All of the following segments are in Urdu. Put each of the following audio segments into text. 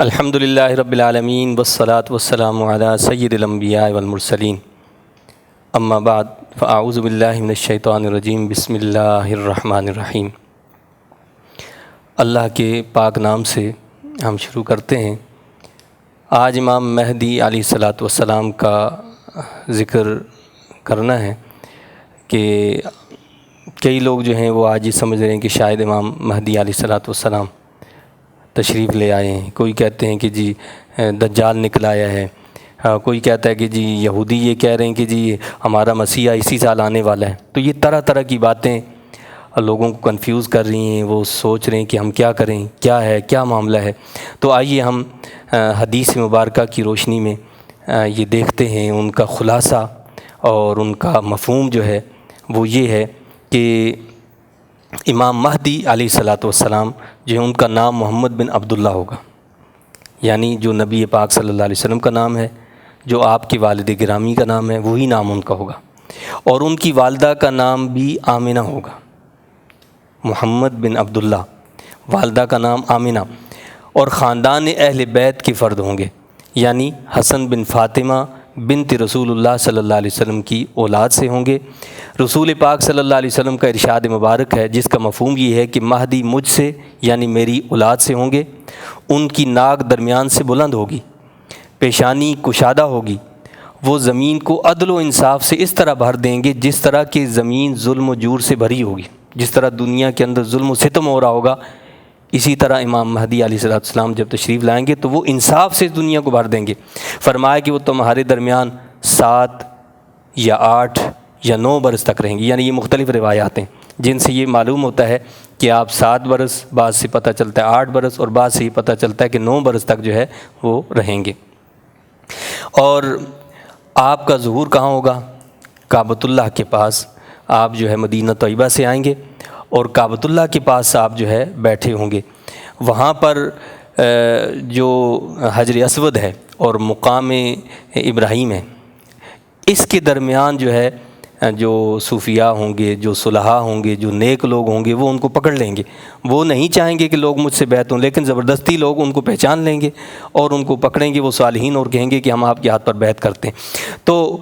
الحمدللہ رب العالمین والصلاة والسلام علی سید الانبیاء والمرسلین اما بعد فاعوذ باللہ من الشیطان الرجیم بسم اللہ الرحمن الرحیم۔ اللہ کے پاک نام سے ہم شروع کرتے ہیں۔ آج امام مہدی علیہ الصلاۃ والسلام کا ذکر کرنا ہے کہ کئی لوگ جو ہیں وہ آج یہ سمجھ رہے ہیں کہ شاید امام مہدی علیہ الصلاۃ والسلام تشریف لے آئے ہیں۔ کوئی کہتے ہیں کہ جی دجال نکل آیا ہے، کوئی کہتا ہے کہ جی یہودی یہ کہہ رہے ہیں کہ جی ہمارا مسیح اسی سال آنے والا ہے۔ تو یہ طرح طرح کی باتیں لوگوں کو کنفیوز کر رہی ہیں، وہ سوچ رہے ہیں کہ ہم کیا کریں، کیا ہے، کیا معاملہ ہے۔ تو آئیے ہم حدیث مبارکہ کی روشنی میں یہ دیکھتے ہیں، ان کا خلاصہ اور ان کا مفہوم جو ہے وہ یہ ہے کہ امام مہدی علیہ الصلاۃ والسلام جو ہے ان کا نام محمد بن عبداللہ ہوگا، یعنی جو نبی پاک صلی اللہ علیہ وسلم کا نام ہے، جو آپ کے والد گرامی کا نام ہے، وہی نام ان کا ہوگا۔ اور ان کی والدہ کا نام بھی آمنہ ہوگا، محمد بن عبداللہ، والدہ کا نام آمنہ۔ اور خاندان اہل بیت کے فرد ہوں گے، یعنی حسن بن فاطمہ بنت رسول اللہ صلی اللہ علیہ وسلم کی اولاد سے ہوں گے۔ رسول پاک صلی اللہ علیہ وسلم کا ارشاد مبارک ہے جس کا مفہوم یہ ہے کہ مہدی مجھ سے یعنی میری اولاد سے ہوں گے۔ ان کی ناک درمیان سے بلند ہوگی، پیشانی کشادہ ہوگی، وہ زمین کو عدل و انصاف سے اس طرح بھر دیں گے جس طرح کہ زمین ظلم و جور سے بھری ہوگی۔ جس طرح دنیا کے اندر ظلم و ستم ہو رہا ہوگا، اسی طرح امام مہدی علیہ السلام جب تشریف لائیں گے تو وہ انصاف سے اس دنیا کو بھر دیں گے۔ فرمایا کہ وہ تمہارے درمیان 7 یا 8 یا 9 برس تک رہیں گے، یعنی یہ مختلف روایات ہیں جن سے یہ معلوم ہوتا ہے کہ آپ 7 برس، بعض سے پتہ چلتا ہے 8 برس، اور بعض سے یہ پتہ چلتا ہے کہ 9 برس تک جو ہے وہ رہیں گے۔ اور آپ کا ظہور کہاں ہوگا؟ کعبۃ اللہ کے پاس۔ آپ جو ہے مدینہ طیبہ سے آئیں گے اور کعبۃ اللہ کے پاس آپ جو ہے بیٹھے ہوں گے۔ وہاں پر جو حجر اسود ہے اور مقام ابراہیم ہے، اس کے درمیان جو ہے جو صوفیاء ہوں گے، جو صلحاء ہوں گے، جو نیک لوگ ہوں گے، وہ ان کو پکڑ لیں گے۔ وہ نہیں چاہیں گے کہ لوگ مجھ سے بیعت ہوں، لیکن زبردستی لوگ ان کو پہچان لیں گے اور ان کو پکڑیں گے، وہ صالحین، اور کہیں گے کہ ہم آپ کے ہاتھ پر بیعت کرتے ہیں۔ تو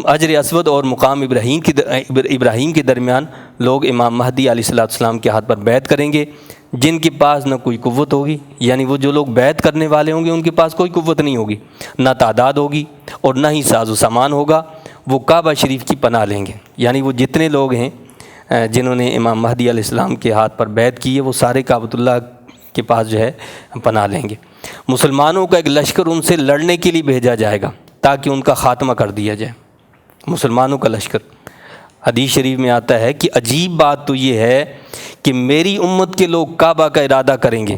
حجر اسود اور مقام ابراہیم کے درمیان لوگ امام مہدی علیہ السلام کے ہاتھ پر بیعت کریں گے، جن کے پاس نہ کوئی قوت ہوگی، یعنی وہ جو لوگ بیعت کرنے والے ہوں گے ان کے پاس کوئی قوت نہیں ہوگی، نہ تعداد ہوگی اور نہ ہی ساز و سامان ہوگا۔ وہ کعبہ شریف کی پناہ لیں گے، یعنی وہ جتنے لوگ ہیں جنہوں نے امام مہدی علیہ السلام کے ہاتھ پر بیعت کی ہے وہ سارے کعبۃ اللہ کے پاس جو ہے پناہ لیں گے۔ مسلمانوں کا ایک لشکر ان سے لڑنے کے لیے بھیجا جائے گا تاکہ ان کا خاتمہ کر دیا جائے۔ مسلمانوں کا لشکر، حدیث شریف میں آتا ہے کہ عجیب بات تو یہ ہے کہ میری امت کے لوگ کعبہ کا ارادہ کریں گے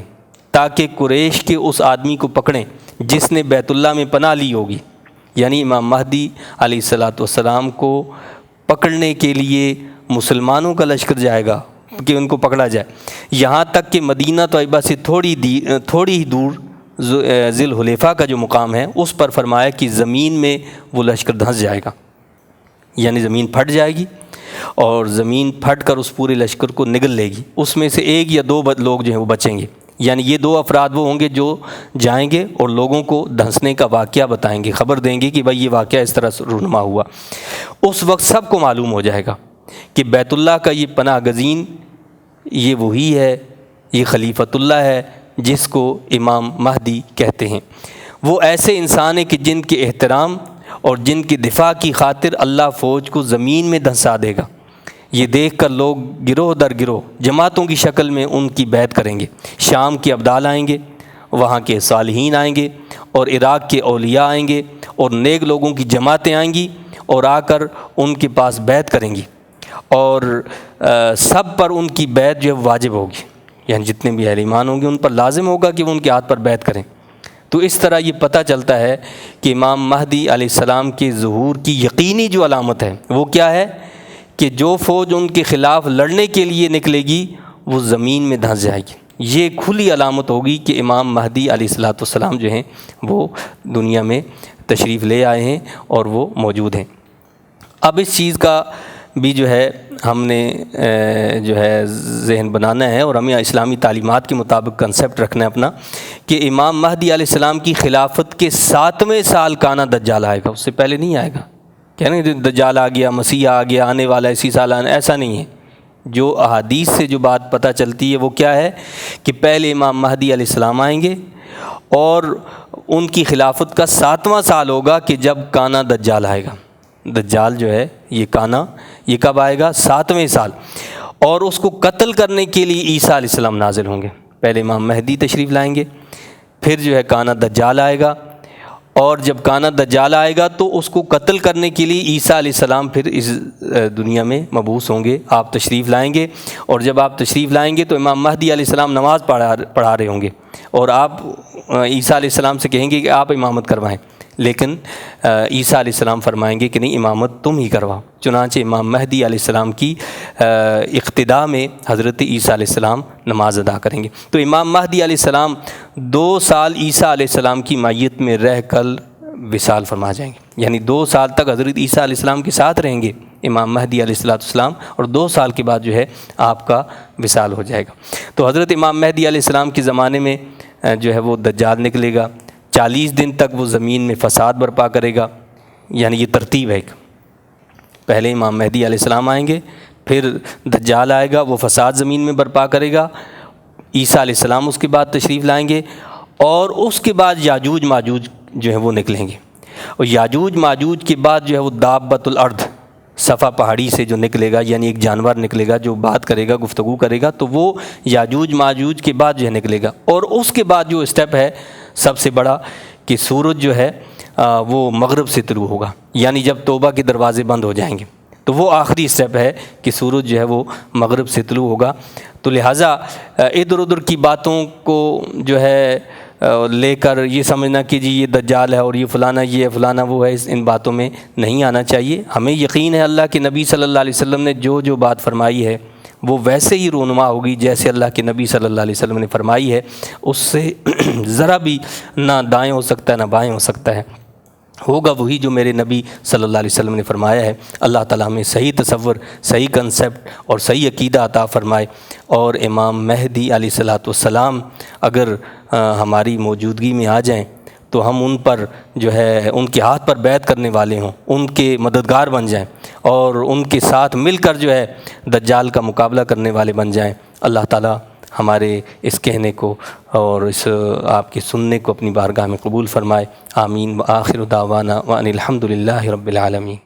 تاکہ قریش کے اس آدمی کو پکڑیں جس نے بیت اللہ میں پناہ لی ہوگی، یعنی امام مہدی علیہ الصلاۃ والسلام کو پکڑنے کے لیے مسلمانوں کا لشکر جائے گا کہ ان کو پکڑا جائے۔ یہاں تک کہ مدینہ طیبہ سے تھوڑی ہی دور ذی الحلیفہ کا جو مقام ہے اس پر فرمایا کہ زمین میں وہ لشکر دھنس جائے گا، یعنی زمین پھٹ جائے گی اور زمین پھٹ کر اس پورے لشکر کو نگل لے گی۔ اس میں سے 1 یا 2 لوگ جو ہیں وہ بچیں گے، یعنی یہ 2 افراد وہ ہوں گے جو جائیں گے اور لوگوں کو دھنسنے کا واقعہ بتائیں گے، خبر دیں گے کہ بھائی یہ واقعہ اس طرح رونما ہوا۔ اس وقت سب کو معلوم ہو جائے گا کہ بیت اللہ کا یہ پناہ گزین یہ وہی ہے، یہ خلیفۃ اللہ ہے جس کو امام مہدی کہتے ہیں۔ وہ ایسے انسان ہیں کہ جن کے احترام اور جن کی دفاع کی خاطر اللہ فوج کو زمین میں دھنسا دے گا۔ یہ دیکھ کر لوگ گروہ در گروہ جماعتوں کی شکل میں ان کی بیعت کریں گے۔ شام کے ابدال آئیں گے، وہاں کے صالحین آئیں گے، اور عراق کے اولیاء آئیں گے، اور نیک لوگوں کی جماعتیں آئیں گی اور آ کر ان کے پاس بیعت کریں گی، اور سب پر ان کی بیعت جو ہے واجب ہوگی، یعنی جتنے بھی اہل ایمان ہوں گے ان پر لازم ہوگا کہ وہ ان کے ہاتھ پر بیعت کریں۔ تو اس طرح یہ پتہ چلتا ہے کہ امام مہدی علیہ السلام کے ظہور کی یقینی جو علامت ہے وہ کیا ہے کہ جو فوج ان کے خلاف لڑنے کے لیے نکلے گی وہ زمین میں دھنس جائے گی۔ یہ کھلی علامت ہوگی کہ امام مہدی علیہ السلام جو ہیں وہ دنیا میں تشریف لے آئے ہیں اور وہ موجود ہیں۔ اب اس چیز کا بھی جو ہے ہم نے جو ہے ذہن بنانا ہے، اور ہمیں اسلامی تعلیمات کے مطابق کنسیپٹ رکھنا ہے اپنا، کہ امام مہدی علیہ السلام کی خلافت کے 7ویں سال کانا دجال آئے گا، اس سے پہلے نہیں آئے گا۔ کہنا دجال آ گیا، مسیح آ گیا، آنے والا اسی سال آنا، ایسا نہیں ہے۔ جو احادیث سے جو بات پتہ چلتی ہے وہ کیا ہے کہ پہلے امام مہدی علیہ السلام آئیں گے، اور ان کی خلافت کا 7واں سال ہوگا کہ جب کانا دجال آئے گا۔ دجال جو ہے یہ کانا، یہ کب آئے گا؟ 7ویں سال، اور اس کو قتل کرنے کے لیے عیسیٰ علیہ السلام نازل ہوں گے۔ پہلے امام مہدی تشریف لائیں گے، پھر جو ہے کانا دجال آئے گا، اور جب کانا دجال آئے گا تو اس کو قتل کرنے کے لیے عیسیٰ علیہ السلام پھر اس دنیا میں مبعوث ہوں گے، آپ تشریف لائیں گے، اور جب آپ تشریف لائیں گے تو امام مہدی علیہ السلام نماز پڑھا رہے ہوں گے، اور آپ عیسیٰ علیہ السلام سے کہیں گے کہ آپ امامت کروائیں، لیکن عیسیٰ علیہ السلام فرمائیں گے کہ نہیں، امامت تم ہی کرواؤ۔ چنانچہ امام مہدی علیہ السلام کی اقتداء میں حضرت عیسیٰ علیہ السلام نماز ادا کریں گے۔ تو امام مہدی علیہ السلام 2 سال عیسیٰ علیہ السلام کی مائیت میں رہ کر وصال فرما جائیں گے، یعنی 2 سال تک حضرت عیسیٰ علیہ السلام کے ساتھ رہیں گے امام مہدی علیہ السلام، اور 2 سال کے بعد جو ہے آپ کا وصال ہو جائے گا۔ تو حضرت امام مہدی علیہ السلام کے زمانے میں جو ہے وہ دجال نکلے گا، 40 دن تک وہ زمین میں فساد برپا کرے گا، یعنی یہ ترتیب ہے ایک، پہلے امام مہدی علیہ السلام آئیں گے، پھر دجال آئے گا، وہ فساد زمین میں برپا کرے گا، عیسیٰ علیہ السلام اس کے بعد تشریف لائیں گے، اور اس کے بعد یاجوج ماجوج جو ہے وہ نکلیں گے، اور یاجوج ماجوج کے بعد جو ہے وہ دابۃ الارض، صفا پہاڑی سے جو نکلے گا، یعنی ایک جانور نکلے گا جو بات کرے گا، گفتگو کرے گا، تو وہ یاجوج ماجوج کے بعد جو ہے نکلے گا۔ اور اس کے بعد جو اسٹیپ ہے سب سے بڑا، کہ سورج جو ہے وہ مغرب سے طلوع ہوگا، یعنی جب توبہ کے دروازے بند ہو جائیں گے، تو وہ آخری اسٹیپ ہے کہ سورج جو ہے وہ مغرب سے طلوع ہوگا۔ تو لہٰذا ادھر ادھر کی باتوں کو جو ہے لے کر یہ سمجھنا کہ جی یہ دجال ہے اور یہ فلانا یہ ہے فلانا وہ ہے، ان باتوں میں نہیں آنا چاہیے۔ ہمیں یقین ہے اللہ کے نبی صلی اللہ علیہ وسلم نے جو بات فرمائی ہے وہ ویسے ہی رونما ہوگی جیسے اللہ کے نبی صلی اللہ علیہ وسلم نے فرمائی ہے، اس سے ذرا بھی نہ دائیں ہو سکتا ہے نہ بائیں ہو سکتا ہے، ہوگا وہی جو میرے نبی صلی اللہ علیہ وسلم نے فرمایا ہے۔ اللہ تعالیٰ ہمیں صحیح تصور، صحیح کنسیپٹ اور صحیح عقیدہ عطا فرمائے، اور امام مہدی علیہ السلام اگر ہماری موجودگی میں آ جائیں تو ہم ان پر جو ہے ان کے ہاتھ پر بیعت کرنے والے ہوں، ان کے مددگار بن جائیں، اور ان کے ساتھ مل کر جو ہے دجال کا مقابلہ کرنے والے بن جائیں۔ اللہ تعالیٰ ہمارے اس کہنے کو اور اس آپ کے سننے کو اپنی بارگاہ میں قبول فرمائے۔ آمین۔ وآخر دعوانا وان الحمد للہ رب العالمین۔